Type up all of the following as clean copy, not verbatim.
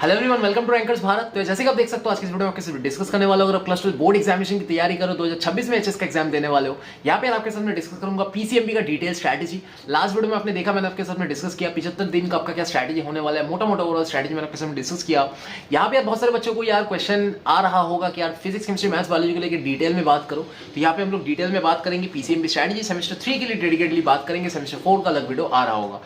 Hello everyone, welcome to Rankers Bharat. तो जैसे कि आप देख सकते हो आज की इस वीडियो में आपके साथ डिस्कस करने वाला हूं। अगर आप क्लास 12 बोर्ड एग्जामिनेशन की तैयारी करो 2026 में एचएस का एग्जाम देने वाले हो, यहाँ पे आपके साथ में डिस्कस करूंगा पीसीएमबी का डिटेल स्ट्रैटेजी। लास्ट वीडियो में आपने देखा, मैंने आपके साथ में डिस्कस किया 75 दिन का आपका क्या स्ट्रैटेजी होने वाला है, मोटा मोटा ओवरऑल स्ट्रैटेजी मैंने आपके साथ में डिस्कस किया। यहाँ पे बहुत सारे बच्चों को यार क्वेश्चन आ रहा होगा कि यार फिजिक्स केमिस्ट्री मैथ्स बायोलॉजी को लेकर डिटेल में बात करो। तो यहाँ पे हम लोग डिटेल में बात करेंगे पीसीएमबी स्ट्रैटेजी। सेमेस्टर 3 के लिए डेडिकेटली बात करेंगे, सेमेस्टर 4 का अलग वीडियो आ रहा होगा।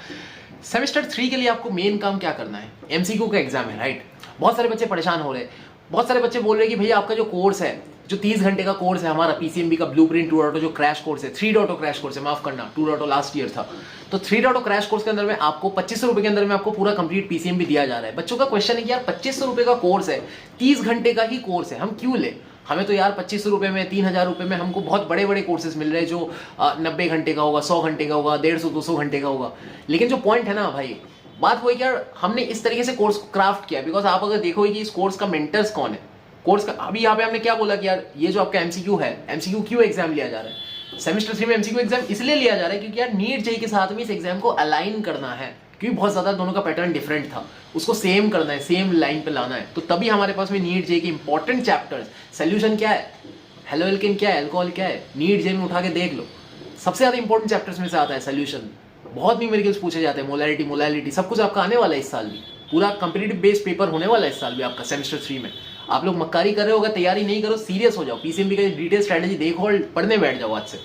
सेमेस्टर 3 के लिए आपको मेन काम क्या करना है, एमसीक्यू का एग्जाम है, राइट। बहुत सारे बच्चे परेशान हो रहे हैं, बहुत सारे बच्चे बोल रहे हैं कि भैया आपका जो कोर्स है, जो 30 घंटे का कोर्स है हमारा पीसीएमबी का ब्लूप्रिंट 2.0 जो क्रैश कोर्स है, 3.0 क्रैश कोर्स है, माफ करना 2.0 लास्ट ईयर था। तो 3.0 क्रैश कोर्स के अंदर में आपको 2500 रुपए के अंदर में आपको पूरा कंप्लीट पीसीएमबी दिया जा रहा है। बच्चों का क्वेश्चन है कि यार 2500 रुपए का कोर्स है, 30 घंटे का ही कोर्स है, हम क्यों ले? हमें तो यार 2500 रुपए में 3000 रुपए में हमको बहुत बड़े बड़े कोर्सेज मिल रहे हैं जो 90 घंटे का होगा, 100 घंटे का होगा, 150-200 घंटे का होगा। लेकिन जो पॉइंट है ना भाई, बात वही कि यार हमने इस तरीके से कोर्स क्राफ्ट किया, बिकॉज आप अगर देखोगे कि इस कोर्स का मेंटर्स कौन है, कोर्स का अभी यहाँ पे हमने क्या बोला कि यार ये जो आपका एमसीक्यू है, एमसीक्यू क्यों एग्जाम लिया जा रहा है सेमेस्टर 3 में? एमसीक्यू एग्जाम इसलिए लिया जा रहा है क्योंकि यार नीट जेईई के साथ में इस एग्जाम को अलाइन करना है, क्योंकि बहुत ज्यादा दोनों का पैटर्न डिफरेंट था, उसको सेम करना है, सेम लाइन पे लाना है। तो तभी हमारे पास में नीट जेईई के इंपॉर्टेंट चैप्टर्स, सोल्यूशन क्या है, हेलो एल्केन क्या है, अल्कोहल क्या है, नीट जेईई में उठा के देख लो, सबसे ज्यादा इंपॉर्टेंट चैप्टर्स में से आता है सोल्यूशन। बहुत न्यूमेरिकल्स पूछे जाते हैं, मोलैरिटी मोलैलिटी सब कुछ आपका आने वाला है इस साल भी, पूरा कंपटीटिव बेस्ड पेपर होने वाला है इस साल भी आपका सेमेस्टर 3 में। आप लोग मक्कारी कर रहे होगा, तैयारी नहीं करो, सीरियस हो जाओ, पीसीएमबी का डिटेल स्ट्रैटेजी देखो और पढ़ने बैठ जाओ आज से।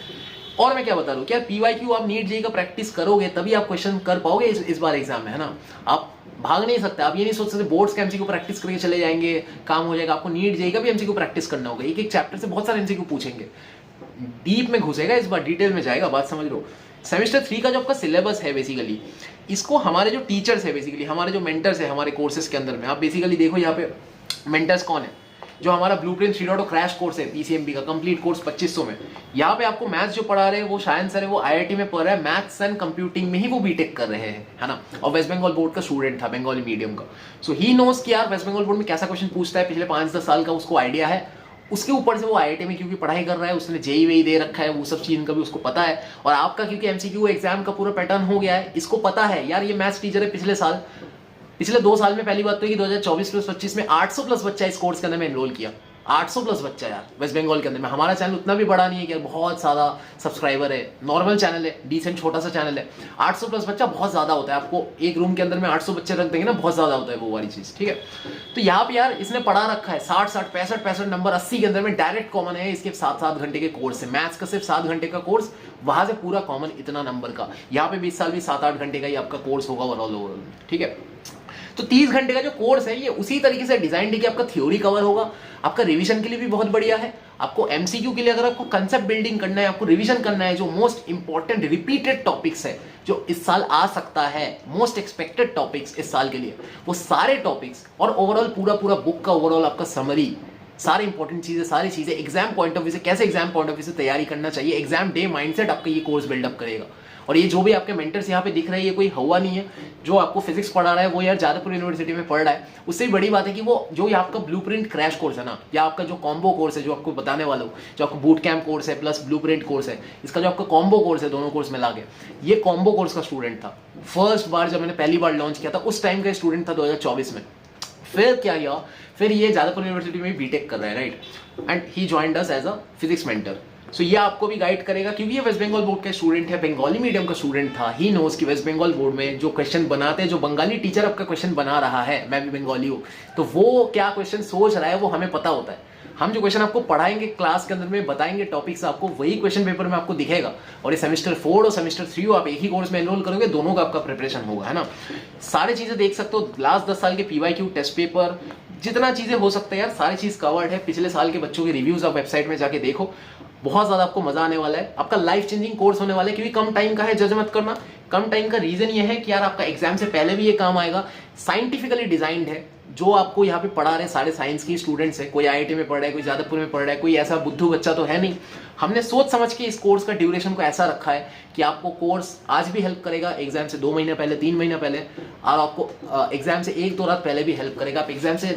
और मैं क्या बता रहा हूँ, क्या पीवाईक्यू आप नीट जेईई का प्रैक्टिस करोगे तभी आप क्वेश्चन कर पाओगे इस बार एग्जाम में, है ना। आप भाग नहीं सकते, आप ये नहीं सोच सकते बोर्ड्स के एमसीक्यू प्रैक्टिस करके चले जाएंगे काम हो जाएगा। आपको नीट जेईई का भी एमसीक्यू प्रैक्टिस करना होगा, एक एक चैप्टर से बहुत सारे एमसीक्यू पूछेंगे, डीप में घुसेगा इस बार, डिटेल में जाएगा, बात समझ लो। सेमेस्टर 3 का जो आपका सिलेबस है बेसिकली, इसको हमारे जो टीचर्स है बेसिकली, हमारे जो मेंटर्स है हमारे कोर्सेज के अंदर में, आप बेसिकली देखो यहाँ पे मेंटर्स कौन है। जो हमारा ब्लूप्रिंट 3.0 क्रैश कोर्स है पीसीएमबी का कंप्लीट कोर्स 2500 में, यहाँ पे आपको मैथ्स जो पढ़ा रहे हैं वो शायन सर है, वो आईआईटी में पढ़ रहा है, मैथ्स एंड कंप्यूटिंग में ही वो बीटेक कर रहे हैं, है ना। और वेस्ट बंगाल बोर्ड का स्टूडेंट था, बंगाली मीडियम का। सो ही नोस कि यार वेस्ट बंगाल बोर्ड में कैसा क्वेश्चन पूछता है, पिछले 5-10 साल का उसको आइडिया है। उसके ऊपर से वो आईआईटी में क्योंकि पढ़ाई कर रहा है, उसने जेईई वेई दे रखा है, वो सब चीज का भी उसको पता है। और आपका क्योंकि एमसीक्यू एग्जाम का पूरा पैटर्न हो गया है, इसको पता है यार ये मैथ्स टीचर है पिछले 2 साल में। पहली बात तो कि 2024-25 में 800 प्लस बच्चा इस कोर्स के अंदर में एनरोल किया, 800 प्लस बच्चा यार वेस्ट बंगाल के अंदर में। हमारा चैनल उतना भी बड़ा नहीं है कि यार बहुत ज्यादा सब्सक्राइबर है, नॉर्मल चैनल है, डिसेंट छोटा सा चैनल है। 800 प्लस बच्चा बहुत ज्यादा होता है, आपको एक रूम के अंदर में 800 बच्चे रख देंगे ना, बहुत ज्यादा होता है वो वाली चीज, ठीक है। तो यहाँ पे यार इसने पढ़ा रखा है 60-60 65-65 नंबर 80 के अंदर में डायरेक्ट कॉमन है, इसके 7-7 घंटे के कोर्स है, मैथ्स का सिर्फ 7 घंटे का कोर्स, वहां से पूरा कॉमन इतना नंबर का। यहाँ पे 20 साल भी 7-8 घंटे का ही आपका कोर्स होगा ओवरऑल, ठीक है। तो 30 घंटे का जो कोर्स है ये उसी तरीके से डिजाइन है कि आपका थ्योरी कवर होगा, आपका रिवीजन के लिए भी बहुत बढ़िया है, आपको एमसीक्यू के लिए अगर आपको कंसेप्ट बिल्डिंग करना है, आपको रिवीजन करना है, जो मोस्ट इंपॉर्टेंट रिपीटेड टॉपिक्स है जो इस साल आ सकता है, मोस्ट एक्सपेक्टेड टॉपिक्स इस साल के लिए, वो सारे टॉपिक्स और ओवरऑल पूरा बुक का ओवरऑल आपका समरी, सारी इंपॉर्टेंट चीजें, सारी चीजें एग्जाम पॉइंट ऑफ व्यू से, कैसे एग्जाम पॉइंट ऑफ व्यू से तैयारी करना चाहिए, एग्जाम डे माइंडसेट आपका ये कोर्स बिल्डअप करेगा। और ये जो भी आपके मेंटर्स यहाँ पे दिख रहे हैं, ये कोई हवा नहीं है, जो आपको फिजिक्स पढ़ा रहा है वो यार जादवपुर यूनिवर्सिटी में पढ़ रहा है। उससे भी बड़ी बात है कि वो जो ये आपका ब्लूप्रिंट क्रैश कोर्स है ना, या आपका जो कॉम्बो कोर्स है जो आपको बताने वाला हूँ, जो आपको बूट कैंप कोर्स है प्लस ब्लूप्रिंट कोर्स है, इसका जो आपका कॉम्बो कोर्स है, दोनों कोर्स मिला के, ये कॉम्बो कोर्स का स्टूडेंट था। फर्स्ट बार जब मैंने पहली बार लॉन्च किया था उस टाइम का स्टूडेंट था 2024 में। फिर क्या किया, फिर ये जादवपुर यूनिवर्सिटी में बीटेक कर रहा है, right, and he joined us as a physics mentor. So ये आपको भी गाइड करेगा क्योंकि ये वेस्ट बंगाल बोर्ड का स्टूडेंट है, बंगाली मीडियम का स्टूडेंट था। ही नोज कि वेस्ट बंगाल बोर्ड में जो क्वेश्चन बनाते हैं, जो बंगाली टीचर आपका क्वेश्चन बना रहा है, मैं भी बंगाली हूँ, तो वो क्या क्वेश्चन सोच रहा है वो हमें पता होता है। हम जो क्वेश्चन आपको पढ़ाएंगे क्लास के अंदर में, बताएंगे टॉपिक्स आपको, वही क्वेश्चन पेपर में आपको दिखेगा। और ये सेमेस्टर 4 और सेमेस्टर 3 आप एक ही कोर्स में एनरोल करोगे, दोनों का आपका प्रिपरेशन होगा, है ना। सारी चीजें देख सकते हो, लास्ट 10 साल के पीवाईक्यू टेस्ट पेपर, जितना चीजें हो सकता है यार सारी चीज कवर्ड है। पिछले साल के बच्चों के रिव्यूज आप वेबसाइट में जाके देखो, बहुत ज्यादा आपको मजा आने वाला है। आपका लाइफ चेंजिंग कोर्स होने वाला है, क्योंकि कम टाइम का है, जज मत करना। कम टाइम का रीजन ये है कि यार आपका एग्जाम से पहले भी ये काम आएगा, साइंटिफिकली डिजाइंड है। जो आपको यहाँ पे पढ़ा रहे सारे साइंस के स्टूडेंट्स है, कोई आईआईटी में पढ़ रहा है, कोई जादवपुर में पढ़ रहा है, कोई ऐसा बुद्धू बच्चा तो है नहीं। हमने सोच समझ के इस कोर्स का ड्यूरेशन को ऐसा रखा है कि आपको कोर्स आज भी हेल्प करेगा, एग्जाम से 2 महीने पहले, 3 महीने पहले, और आपको एग्जाम से 1-2 रात पहले भी हेल्प करेगा। आप एग्जाम से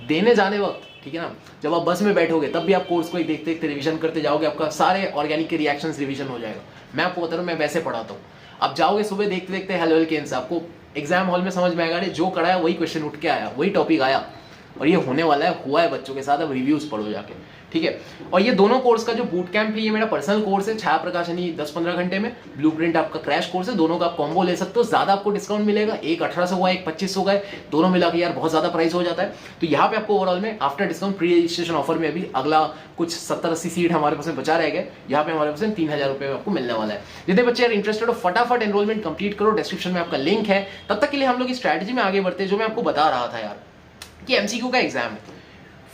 देने जाने वक्त, ठीक है ना, जब आप बस में बैठोगे तब भी आप कोर्स को देखते देखते रिवीजन करते जाओगे, आपका सारे ऑर्गेनिक के रिएक्शंस रिवीजन हो जाएगा। मैं आपको बता रहा हूँ, मैं वैसे पढ़ाता हूँ। आप जाओगे सुबह देखते देखते हेलो एल्केन्स, आपको एग्जाम हॉल में समझ में आएगा, अरे जो कराया वही क्वेश्चन उठ के आया, वही टॉपिक आया, और ये होने वाला है, हुआ है बच्चों के साथ। अब रिव्यूज पढ़ो जाके, ठीक है। और ये दोनों कोर्स का जो बूट कैंप है, ये मेरा पर्सनल कोर्स है, छाया प्रकाशनी 10-15 घंटे में, ब्लूप्रिंट आपका क्रैश कोर्स है। दोनों का आप कॉम्बो ले सकते हो, ज्यादा आपको डिस्काउंट मिलेगा, एक 1800 हुआ, एक 2500 का है, दोनों मिला के यार बहुत ज्यादा प्राइस हो जाता है। तो यहाँ पे आपको ओवरऑल में after discount pre registration offer में अभी अगला कुछ 70-80 सीट हमारे पास में बचा रह गए, यहाँ पे हमारे पास 3000 रुपए में आपको मिलने वाला है। जितने बच्चे यार इंटरेस्टेड हो फटाफट एनरोलमेंट कंप्लीट करो, डिस्क्रिप्शन में आपका लिंक है। तब तक के लिए हम लोग स्ट्रैटेजी में आगे बढ़ते हैं, जो मैं आपको बता रहा था यार कि एमसीक्यू का एग्जाम है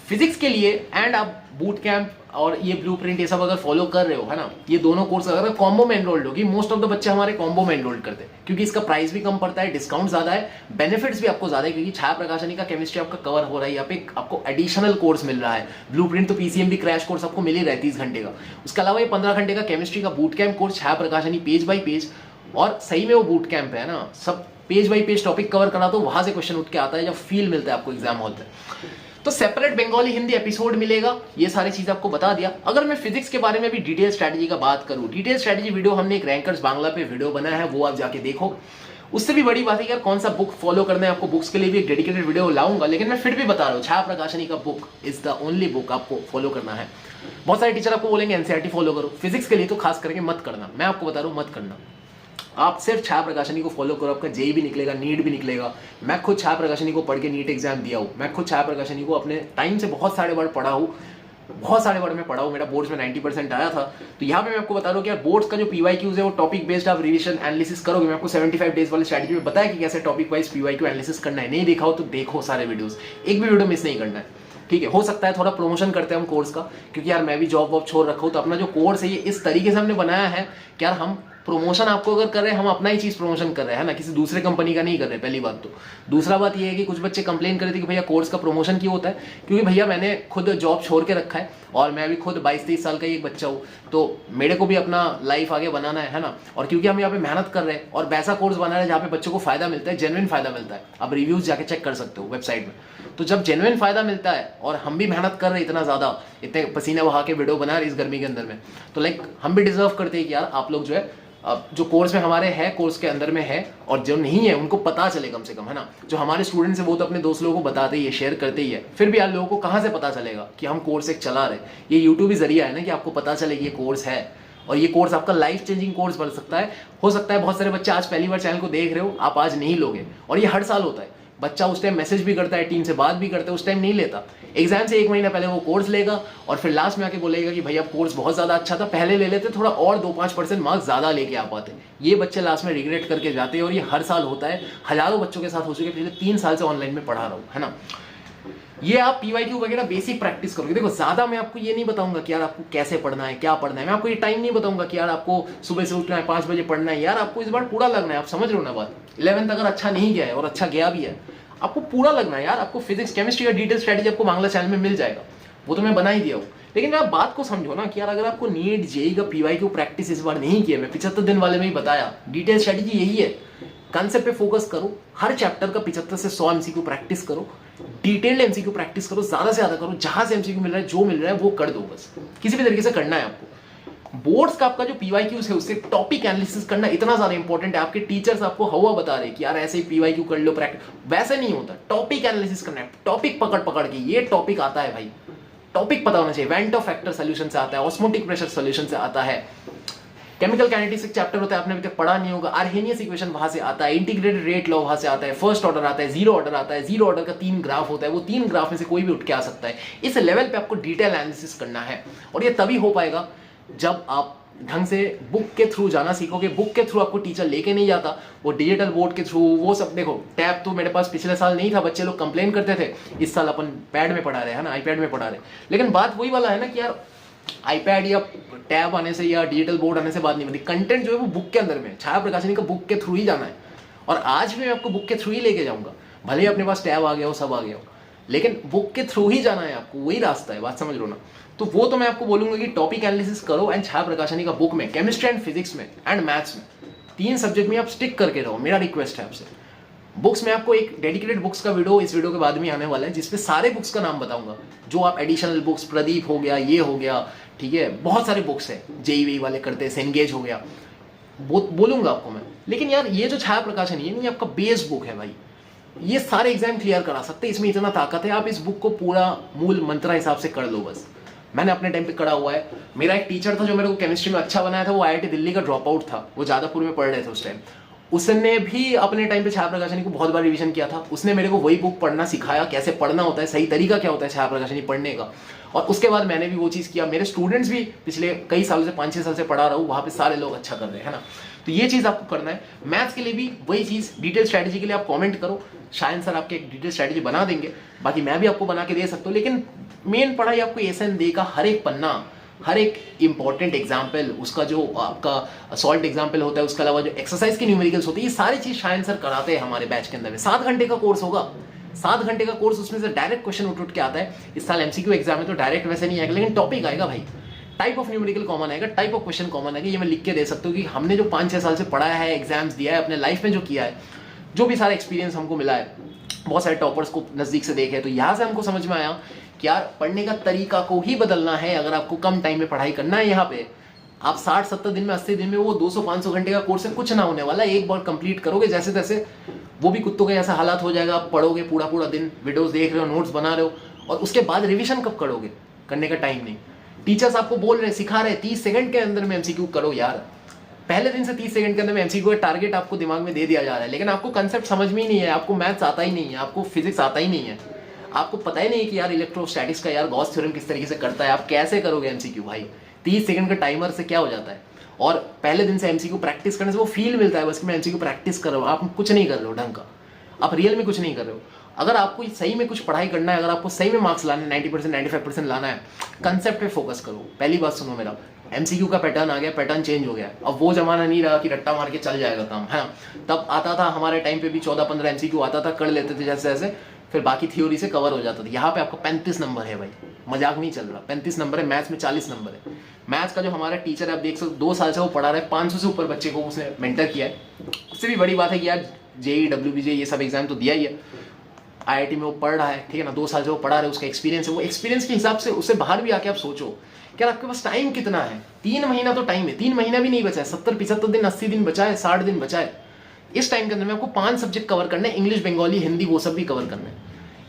फिजिक्स के लिए, एंड आप बूट कैंप और ये ब्लूप्रिंट ये सब अगर फॉलो कर रहे हो, है ना, ये दोनों कोर्स अगर कॉम्बो में एनरोल्ड होगी, मोस्ट ऑफ द बच्चे हमारे कॉम्बो में एनरोल्ड करते हैं, क्योंकि इसका प्राइस भी कम पड़ता है, डिस्काउंट ज्यादा है, बेनिफिट्स भी आपको ज्यादा है, क्योंकि छाया प्रकाशनी का केमिस्ट्री आपका कवर हो रहा है, यहाँ पे आपको एडिशनल कोर्स मिल रहा है। ब्लूप्रिंट तो पीसीएमबी क्रैश कोर्स आपको मिल ही रहा है 30 घंटे का, उसके अलावा ये 15 घंटे का केमिस्ट्री का boot camp course Chhaya Prakashani page by page, और सही में वो बूट कैंप है ना, सब page by page topic cover करा, तो वहां से क्वेश्चन उठ के आता है, जब फील मिलता है आपको एग्जाम हॉल पे। तो सेपरेट बंगाली हिंदी एपिसोड मिलेगा, ये सारी चीज आपको बता दिया। अगर मैं फिजिक्स के बारे में भी डिटेल स्ट्रेटजी का बात करूं, डिटेल स्ट्रेटजी वीडियो हमने एक रैंकर्स बांग्ला पे वीडियो बनाया है, वो आप जाके देखो। उससे भी बड़ी बात है यार कौन सा बुक फॉलो करना है आपको, बुक्स के लिए भी एक डेडिकेटेड वीडियो लाऊंगा, लेकिन मैं फिर भी बता रहा हूँ छाया प्रकाशनी का book is the only book आपको फॉलो करना है। बहुत सारे टीचर आपको बोलेंगे एनसीईआरटी फॉलो करो, फिजिक्स के लिए तो खास करके मत करना, मैं आपको बता रहा हूँ मत करना। आप सिर्फ छाया प्रकाशनी को फॉलो करो, आपका जेई भी निकलेगा, नीट भी निकलेगा। मैं खुद छाया प्रकाशनी को पढ़ के नीट एग्जाम दिया हूँ, मैं खुद छाया प्रकाशनी को अपने टाइम से बहुत सारे बार पढ़ा हूँ, बहुत सारे बार मैं पढ़ा हूँ, मेरा बोर्ड्स में 90% आया था। तो यहाँ पे मैं आपको बता रहा हूँ कि यार बोर्ड्स का जो पीवाईक्यूज है वो टॉपिक बेस्ड आप रिविजन एनालिसिस करोगे। मैं आपको 75 डेज वाली स्ट्रैटेजी में बताया कि कैसे टॉपिक वाइज पीवाईक्यू एनालिसिस करना है। नहीं देखा हो तो देखो सारे वीडियोस, एक भी वीडियो मिस नहीं करना है, ठीक है। हो सकता है थोड़ा प्रमोशन करते हैं हम कोर्स का, क्योंकि यार मैं भी जॉब वॉब छोड़ रखा हूँ, तो अपना जो कोर्स है ये इस तरीके से हमने बनाया है कि यार हम प्रमोशन आपको अगर कर रहे हैं, हम अपना ही चीज प्रमोशन कर रहे हैं ना, किसी दूसरे कंपनी का नहीं कर रहे, पहली बात तो। दूसरा बात ये है कि कुछ बच्चे कंप्लेन कर रहे थे कि भैया कोर्स का प्रमोशन क्यों होता है, क्योंकि भैया मैंने खुद जॉब छोड़ के रखा है, और मैं भी खुद 22-23 साल का ही एक बच्चा हूँ, तो मेरे को भी अपना लाइफ आगे बनाना है ना। और क्योंकि हम यहाँ पे मेहनत कर रहे हैं और वैसा कोर्स बना रहे हैं जहाँ पे बच्चों को फायदा मिलता है, जेन्युइन फायदा मिलता है, आप रिव्यूज जाके चेक कर सकते हो वेबसाइट में। तो जब जेन्युइन फायदा मिलता है और हम भी मेहनत कर रहे हैं इतना ज्यादा, इतने पसीने बहा के वीडियो बना रहे इस गर्मी के अंदर में, तो लाइक हम भी डिजर्व करते हैं कि यार आप लोग जो है जो कोर्स में हमारे है, कोर्स के अंदर में है, और जो नहीं है उनको पता चले कम से कम, है ना। जो हमारे स्टूडेंट्स है वो तो अपने दोस्त लोगों को बताते ही है, शेयर करते ही है, फिर भी यार लोगों को कहाँ से पता चलेगा कि हम कोर्स एक चला रहे। ये यूट्यूब ही जरिया है ना कि आपको पता चले कि ये कोर्स है, और ये कोर्स आपका लाइफ चेंजिंग कोर्स बन सकता है। हो सकता है बहुत सारे बच्चे आज पहली बार चैनल को देख रहे हो, आप आज नहीं लोगे, और ये हर साल होता है। बच्चा उस टाइम मैसेज भी करता है, टीम से बात भी करता है, उस टाइम नहीं लेता। एग्जाम से 1 महीना पहले वो कोर्स लेगा, और फिर लास्ट में आके बोलेगा कि भैया कोर्स बहुत ज्यादा अच्छा था, पहले ले लेते थोड़ा और 2-5% मार्क्स ज्यादा लेके आ पाते। ये बच्चे लास्ट में रिग्रेट करके जाते हैं, और ये हर साल होता है, हजारों बच्चों के साथ हो चुके। पिछले 3 साल से ऑनलाइन में पढ़ा रहा हूँ, है ना। ये आप पीवाईक्यू वगैरह बेसिक प्रैक्टिस करोगे। देखो ज्यादा मैं आपको ये नहीं बताऊंगा कि यार आपको कैसे पढ़ना है, क्या पढ़ना है, मैं आपको ये टाइम नहीं बताऊंगा कि यार आपको सुबह से उठना है 5 बजे पढ़ना है। यार आपको इस बार पूरा लगना है, आप समझ रहे हो ना बात। 11th अगर अच्छा नहीं गया है और अच्छा गया भी है, आपको पूरा लगना है यार। आपको फिजिक्स केमिस्ट्री का डिटेल स्ट्रेटजी आपको बांग्ला चैनल में मिल जाएगा, वो तो मैं बना ही दिया हूँ। लेकिन आप बात को समझो ना कि यार अगर आपको नीट जेई का पीवाईक्यू प्रैक्टिस इस बार नहीं किया, मैं 75 दिन वाले में ही बताया, डिटेल स्ट्रेटजी यही है। कंसेप्ट पे फोकस करो, हर चैप्टर का 75 से 100 एमसीक्यू प्रैक्टिस करो, डिटेल्ड एमसीक्यू प्रैक्टिस करो, ज्यादा से ज्यादा करो। जहां से एमसीक्यू मिल रहा है, जो मिल रहा है वो कर दो, बस किसी भी तरीके से करना है आपको। बोर्ड्स का आपका जो पीवाईक्यूज है उससे टॉपिक एनालिसिस करना इतना ज्यादा इंपॉर्टेंट है। आपके टीचर्स आपको हवा बता रहे कि यार ऐसे ही पीवाईक्यू कर लो, प्रैक्टिस वैसे नहीं होता। टॉपिक एनालिसिस करना है, टॉपिक पकड़ पकड़ के, ये टॉपिक आता है भाई, टॉपिक पता होना चाहिए। वेंट ऑफ फैक्टर सोल्यूशन से आता है, ऑस्मोटिक प्रेशर सोल्यूशन से आता है, केमिकल काइनेटिक्स एक चैप्टर होता है, आपने अभी तक पढ़ा नहीं होगा, आर्हेनियस इक्वेशन वहां से आता है, इंटीग्रेटेड रेट लॉ वहां से आता है, फर्स्ट ऑर्डर आता है, जीरो ऑर्डर आता है। जीरो ऑर्डर का 3 ग्राफ होता है, वो 3 ग्राफ में से कोई भी उठ के आ सकता है। इस लेवल पे आपको डिटेल एनालिसिस करना है, और ये तभी हो पाएगा जब आप ढंग से बुक के थ्रू जाना सीखोगे। बुक के थ्रू आपको टीचर लेके नहीं जाता, वो डिजिटल बोर्ड के थ्रू, वो सब देखो। टैब तो मेरे पास पिछले साल नहीं था, बच्चे लोग कंप्लेन करते थे, इस साल अपन पैड में पढ़ा रहे हैं ना, आईपैड में पढ़ा रहे। लेकिन बात वही वाला है ना कि यार आईपैड या टैब आने से या डिजिटल बोर्ड आने से बात नहीं बनती। कंटेंट जो है वो बुक के अंदर में, छाया प्रकाशनी का बुक के थ्रू ही जाना है। और आज भी मैं आपको बुक के थ्रू ही लेके जाऊंगा, भले ही अपने पास टैब आ गया हो, सब आ गया हो, लेकिन बुक के थ्रू ही जाना है आपको, वही रास्ता है, बात समझ लो ना। तो वो तो मैं आपको बोलूंगा कि टॉपिक एनालिसिस करो, एंड छाया प्रकाशनी का बुक में केमिस्ट्री एंड फिजिक्स में एंड मैथ्स में 3 सब्जेक्ट में आप स्टिक करके रहो, मेरा रिक्वेस्ट है आपसे। बुक्स में आपको एक डेडिकेटेड बुक्स का वीडियो इस वीडियो के बाद में आने वाला है, जिसपे सारे बुक्स का नाम बताऊंगा, जो आप एडिशनल बुक्स, प्रदीप हो गया, ये हो गया, ठीक है, बहुत सारे बुक्स है, जेईई वाले करते हैं, सेनगेज हो गया, बोलूंगा आपको मैं। लेकिन यार ये जो छाया प्रकाशन ये नहीं आपका बेस बुक है भाई, ये सारे एग्जाम क्लियर करा सकते हैं, इसमें इतना ताकत है। आप इस बुक को पूरा मूल मंत्रा हिसाब से कर लो बस। मैंने अपने टाइम पे करा हुआ है। मेरा एक टीचर था जो मेरे को केमिस्ट्री में अच्छा बनाया था, वो आईआईटी दिल्ली का ड्रॉप आउट था, वो जादवपुर में पढ़ रहे थे उस टाइम। उसने भी अपने टाइम पे छाया प्रकाशनी को बहुत बार रिवीजन किया था। उसने मेरे को वही बुक पढ़ना सिखाया, कैसे पढ़ना होता है, सही तरीका क्या होता है छाया प्रकाशनी पढ़ने का। और उसके बाद मैंने भी वो चीज़ किया। मेरे स्टूडेंट्स भी पिछले कई सालों से 5-6 साल से पढ़ा रहा हूँ, वहाँ पे सारे लोग अच्छा कर रहे हैं, है ना। तो ये चीज़ आपको करना है। मैथ्स के लिए भी वही चीज़, डिटेल स्ट्रैटेजी के लिए आप कमेंट करो, शायद सर आपके एक डिटेल स्ट्रैटेजी बना देंगे। बाकी मैं भी आपको बना के दे सकता हूँ। लेकिन मेन पढ़ाई आपको एसएनडी का हर एक पन्ना, हर एक इंपॉर्टेंट एग्जाम्पल, उसका जो आपका सॉल्ट एग्जाम्पल होता है, उसके अलावा जो एक्सरसाइज की न्यूमेरिकल्स होती है, ये सारी चीज़ शायद सर कराते हैं हमारे बैच के अंदर में। 7 घंटे का कोर्स होगा, 7 घंटे का कोर्स, उसमें से डायरेक्ट क्वेश्चन उठ के आता है। इस साल एमसीक्यू एग्जाम है तो डायरेक्ट वैसे नहीं आएगा, लेकिन टॉपिक आएगा भाई, टाइप ऑफ न्यूमेरिकल कॉमन आएगा, टाइप ऑफ क्वेश्चन कॉमन आएगा। ये मैं लिख के दे सकता हूँ कि हमने जो 5-6 साल से पढ़ा है, एग्जाम्स दिया है, अपने लाइफ में जो किया है, जो भी सारा एक्सपीरियंस हमको मिला है, बहुत सारे टॉपर्स को नज़दीक से देखे, तो यहाँ से हमको समझ में आया कि यार पढ़ने का तरीका को ही बदलना है। अगर आपको कम टाइम में पढ़ाई करना है, यहाँ पे आप 60-70 दिन में, 80 दिन में, वो 200-500 घंटे का कोर्स है, कुछ ना होने वाला। एक बार कंप्लीट करोगे जैसे तैसे, वो भी कुत्तों के ऐसा हालात हो जाएगा। आप पढ़ोगे पूरा पूरा दिन, वीडियोस देख रहे हो, नोट्स बना रहे हो, और उसके बाद रिविजन कब करोगे, करने का टाइम नहीं। टीचर्स आपको बोल रहे, सिखा रहे 30 सेकंड के अंदर में एमसीक्यू करो यार। पहले दिन से 30 सेकंड के अंदर में एमसीक्यू का टारगेट आपको दिमाग में दे दिया जा रहा है, लेकिन आपको कंसेप्ट समझ में ही नहीं है, आपको मैथ्स आता ही नहीं है, आपको फिजिक्स आता ही नहीं है, आपको पता ही नहीं है कि यार इलेक्ट्रोस्टैटिक्स का यार गॉस थ्योरम किस तरीके से करता है। आप कैसे करोगे एमसीक्यू भाई? 30 सेकंड का टाइमर से क्या हो जाता है? और पहले दिन से एमसीक्यू प्रैक्टिस करने से वो फील मिलता है बस कि मैं एमसीक्यू प्रैक्टिस कर रहा हूँ। आप कुछ नहीं कर रहे हो ढंग का, आप रियल में कुछ नहीं कर रहे हो। अगर आपको सही में कुछ पढ़ाई करना है, अगर आपको सही में मार्क्स लाना है, 90% 95% लाना है, कंसेप्ट पे फोकस करो। पहली बात सुनो मेरा, एमसीक्यू का पैटर्न आ गया, पैटर्न चेंज हो गया। अब वो जमाना नहीं रहा कि रट्टा मार के चल जाएगा काम, है ना। तब आता था, हमारे टाइम पे भी 14-15 एमसीक्यू आता था, कर लेते थे जैसे जैसे, फिर बाकी थ्योरी से कवर हो जाता था। यहाँ पे आपका 35 नंबर है भाई, मजाक नहीं चल रहा, 35 नंबर है। मैथ्स में 40 नंबर है। मैथ्स का जो हमारा टीचर है, आप देख सकते 2 साल से वो पढ़ा रहा है, 500 से ऊपर बच्चे को उसने मेंटर किया है। उससे भी बड़ी बात है कि यार जेई, डब्ल्यूबीजे ये सब एग्जाम तो दिया ही है, आईआईटी में वो पढ़ रहा है, ठीक है ना। 2 साल से वो पढ़ा रहा है, उसका एक्सपीरियंस है। वो एक्सपीरियंस के हिसाब से उससे बाहर भी आके आप सोचो कि यार आपके पास टाइम कितना है। 3 महीना तो टाइम है, 3 महीना भी नहीं बचा है, 70-75 दिन, 80 दिन बचा है, 60 दिन बचा है। इस टाइम के अंदर में आपको 5 सब्जेक्ट कवर करना है, इंग्लिश, बंगाली, हिंदी, वो सब भी कवर करना है।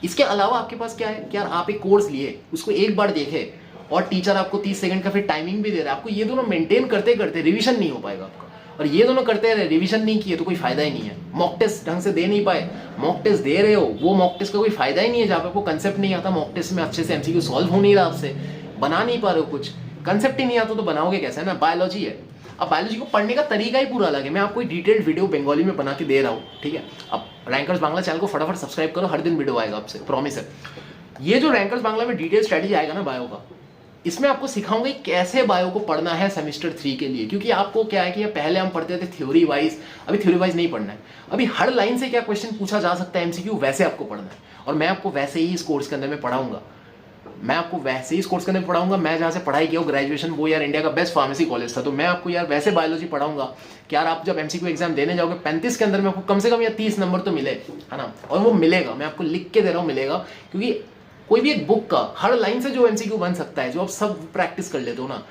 इसके अलावा आपके पास क्या है कि यार आप एक कोर्स लिए, उसको एक बार देखे, और टीचर आपको 30 सेकंड का फिर टाइमिंग भी दे रहा है। आपको ये दोनों मेंटेन करते करते रिवीजन नहीं हो पाएगा आपका, और ये दोनों करते रहे, रिवीजन नहीं किए तो कोई फायदा ही नहीं है। मॉक टेस्ट ढंग से दे नहीं पाए, मॉक टेस्ट दे रहे हो, वो मॉक टेस्ट का कोई फायदा ही नहीं है। जहाँ पे आपको कंसेप्ट नहीं आता, मॉक टेस्ट में अच्छे से एमसीक्यू सॉल्व हो नहीं रहा, आपसे बना नहीं पा रहे हो, कुछ कंसेप्ट ही नहीं आता तो बनाओगे कैसे, है ना। बायोलॉजी है, अब बायोलॉजी को पढ़ने का तरीका ही पूरा अलग है। मैं आपको एक डिटेल्ड वीडियो बंगाली में बना के दे रहा हूँ, ठीक है। अब रैंकर्स बांग्ला चैनल को फटाफट सब्सक्राइब करो, हर दिन वीडियो आएगा आपसे, प्रॉमिस है। ये जो रैंकर्स बांग्ला में डिटेल स्ट्रेटजी आएगा ना बायो का, इसमें आपको सिखाऊंगा कैसे बायो को पढ़ना है सेमेस्टर 3 के लिए। क्योंकि आपको क्या है कि पहले हम पढ़ते थे थ्योरी वाइज, अभी थ्योरी वाइज नहीं पढ़ना है। अभी हर लाइन से क्या क्वेश्चन पूछा जा सकता है एमसीक्यू, वैसे आपको पढ़ना है। और मैं आपको वैसे ही इस कोर्स के अंदर में पढ़ाऊंगा, मैं आपको वैसे ही इस कोर्स के अंदर पढ़ाऊंगा। मैं जहाँ से पढ़ाई किया हूँ ग्रेजुएशन, वो यार इंडिया का बेस्ट फार्मेसी कॉलेज था, तो मैं आपको यार वैसे बायोलॉजी पढ़ाऊंगा कि यार आप जब एमसीक्यू एग्जाम देने जाओगे 35 के अंदर में आपको कम से कम या 30 नंबर तो मिले, है ना। और वो मिलेगा, मैं आपको लिख के दे रहा हूँ, मिलेगा। क्योंकि कोई भी एक बुक का हर लाइन से जो एमसीक्यू बन सकता है, जो आप सब प्रैक्टिस कर लेते हो ना,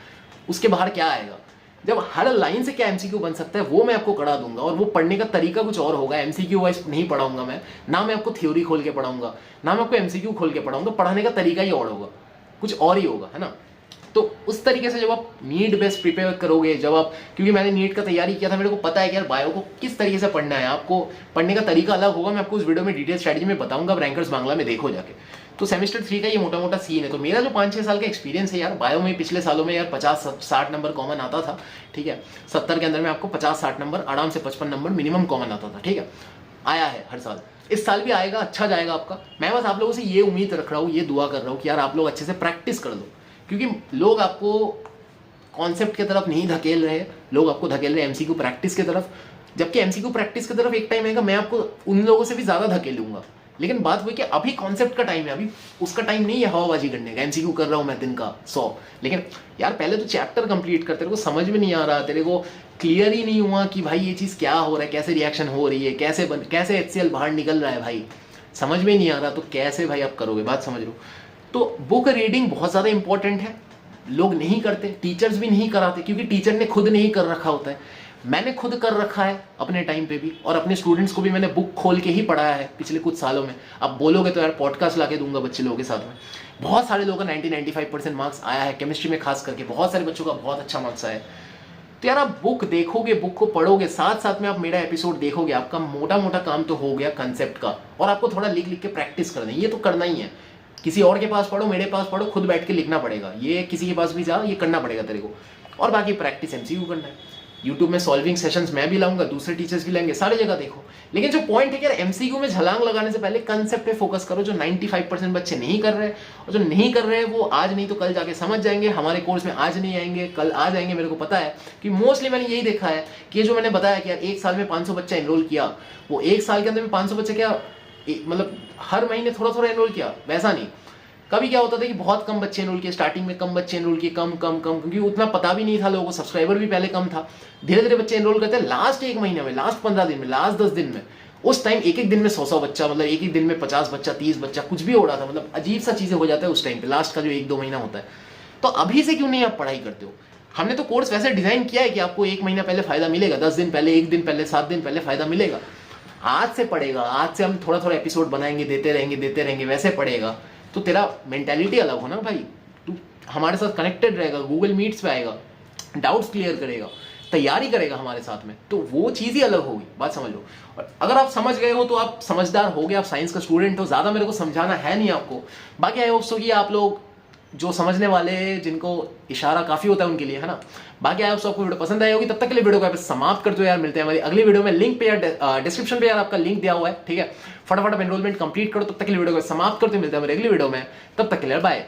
उसके बाहर क्या आएगा। जब हर लाइन से क्या एमसीक्यू बन सकता है वो मैं आपको करा दूंगा। और वो पढ़ने का तरीका कुछ और होगा, एमसीक्यू वाइज नहीं पढ़ाऊंगा मैं, ना मैं आपको थ्योरी खोल के पढ़ाऊंगा, ना मैं आपको एमसीक्यू खोल के पढ़ाऊंगा। पढ़ाने का तरीका ही और होगा, कुछ और ही होगा, है ना। तो उस तरीके से जब आप नीट बेस्ड प्रिपेयर करोगे, जब आप, क्योंकि मैंने नीट का तैयारी किया था, मेरे को पता है कि यार बायो को किस तरीके से पढ़ना है, आपको पढ़ने का तरीका अलग होगा। मैं आपको उस वीडियो में डिटेल स्ट्रेटजी में बताऊंगा, रैंकर्स बांग्ला में देखो जाके। तो सेमेस्टर 3 का ये मोटा मोटा सीन है। तो मेरा जो 5-6 साल का एक्सपीरियंस है यार बायो में, पिछले सालों में यार 50-60 नंबर कॉमन आता था, ठीक है। 70 के अंदर में आपको 50-60 नंबर आराम से, 55 नंबर मिनिमम कॉमन आता था, ठीक है। आया है हर साल, इस साल भी आएगा, अच्छा जाएगा आपका। मैं बस आप लोगों से ये उम्मीद रख रहा हूँ, ये दुआ कर रहा हूँ कि यार आप लोग अच्छे से प्रैक्टिस कर लो। क्योंकि लोग आपको कॉन्सेप्ट की तरफ नहीं धकेल रहे, लोग आपको धकेल रहे हैं एमसीक्यू प्रैक्टिस की तरफ। जबकि एमसीक्यू प्रैक्टिस की तरफ एक टाइम आएगा, मैं आपको उन लोगों से भी ज़्यादा धकेलूंगा। लेकिन बात हुई कि अभी कॉन्सेप्ट का टाइम है, अभी उसका टाइम नहीं है हवाबाजी करने का। एमसीक्यू कर रहा हूँ मैं दिन का 100, लेकिन यार पहले तो चैप्टर कंप्लीट कर, तेरे को समझ में नहीं आ रहा, तेरे को क्लियर ही नहीं हुआ कि भाई ये चीज़ क्या हो रहा है, कैसे रिएक्शन हो रही है, कैसे HCl बाहर निकल रहा है, भाई समझ में नहीं आ रहा, तो कैसे भाई आप करोगे, बात समझ लो। तो बुक रीडिंग बहुत ज़्यादा इंपॉर्टेंट है, लोग नहीं करते, टीचर्स भी नहीं कराते, क्योंकि टीचर ने खुद नहीं कर रखा होता है। मैंने खुद कर रखा है अपने टाइम पे भी, और अपने स्टूडेंट्स को भी मैंने बुक खोल के ही पढ़ाया है पिछले कुछ सालों में। अब बोलोगे तो यार पॉडकास्ट ला के दूंगा बच्चे लोगों के साथ में। बहुत सारे लोगों का 90-95% मार्क्स आया है, केमिस्ट्री में खास करके बहुत सारे बच्चों का बहुत अच्छा मार्क्स आया है। तो यार आप बुक देखोगे, बुक को पढ़ोगे, साथ साथ में आप मेरा एपिसोड देखोगे, आपका मोटा मोटा काम तो हो गया कंसेप्ट का, और आपको थोड़ा लिख लिख के प्रैक्टिस करना है, ये तो करना ही है। किसी और के पास पढ़ो, मेरे पास पढ़ो, खुद बैठ के लिखना पड़ेगा, ये किसी के पास भी जा, ये करना पड़ेगा तेरे को। और बाकी प्रैक्टिस एमसीक्यू करना है। यूट्यूब में सॉल्विंग सेशंस मैं भी लाऊंगा, दूसरे टीचर्स भी लेंगे, सारी जगह देखो। लेकिन जो पॉइंट है कि यार एमसीक्यू में छलांग लगाने से पहले कंसेप्ट पे फोकस करो, जो 95% बच्चे नहीं कर रहे, और जो नहीं कर रहे वो आज नहीं तो कल जाके समझ जाएंगे। हमारे कोर्स में आज नहीं आएंगे, कल आ जाएंगे। मेरे को पता है कि मोस्टली मैंने यही देखा है कि ये जो मैंने बताया कि यार एक साल में 500 बच्चा एनरोल किया, वो एक साल के अंदर में 500 बच्चे क्या मतलब हर महीने थोड़ा थोड़ा एनरोल किया, वैसा नहीं। कभी क्या होता था कि बहुत कम बच्चे एनरोल किए, स्टार्टिंग में कम बच्चे एनरोल किए, कम कम कम, क्योंकि उतना पता भी नहीं था लोगों को, सब्सक्राइबर भी पहले कम था। धीरे धीरे बच्चे एनरोल करते हैं, लास्ट एक महीने में, लास्ट 15 दिन में, लास्ट 10 दिन में, उस टाइम एक एक दिन में 100 बच्चा, मतलब एक एक दिन में 50 बच्चा, 30 बच्चा, कुछ भी हो रहा था। मतलब अजीब सा चीजें हो जाता है उस टाइम पे, लास्ट का जो 1-2 महीना होता है। तो अभी से क्यों नहीं आप पढ़ाई करते हो? हमने तो कोर्स वैसे डिजाइन किया है कि आपको 1 महीना पहले फायदा मिलेगा, 10 दिन पहले, 1 दिन पहले, 7 दिन पहले फायदा मिलेगा। आज से पड़ेगा, आज से हम थोड़ा थोड़ा एपिसोड बनाएंगे, देते रहेंगे, वैसे पड़ेगा तो तेरा मेंटालिटी अलग हो ना भाई। तू हमारे साथ कनेक्टेड रहेगा, गूगल मीट्स पे आएगा, डाउट्स क्लियर करेगा, तैयारी करेगा हमारे साथ में, तो वो चीज़ ही अलग होगी। बात समझ लो। और अगर आप समझ गए हो तो आप समझदार हो गए, आप साइंस का स्टूडेंट हो, ज़्यादा मेरे को समझाना है नहीं आपको। बाकी आई होप सो कि आप लोग जो समझने वाले, जिनको इशारा काफ़ी होता है उनके लिए, है ना। बाकी आई होप सो आपको वीडियो पसंद आई होगी। तब तक के लिए वीडियो को समाप्त करते हो यार। मिलते हैं हमारी अगली वीडियो में। लिंक पे या डिस्क्रिप्शन पे यार आपका लिंक दिया हुआ है, ठीक है। फटाफट एनरोलमेंट कंप्लीट करो। तब तक के लिए वीडियो को समाप्त करते, मिलते हैं हमारी अगली वीडियो में। तब तक के लिए बाय।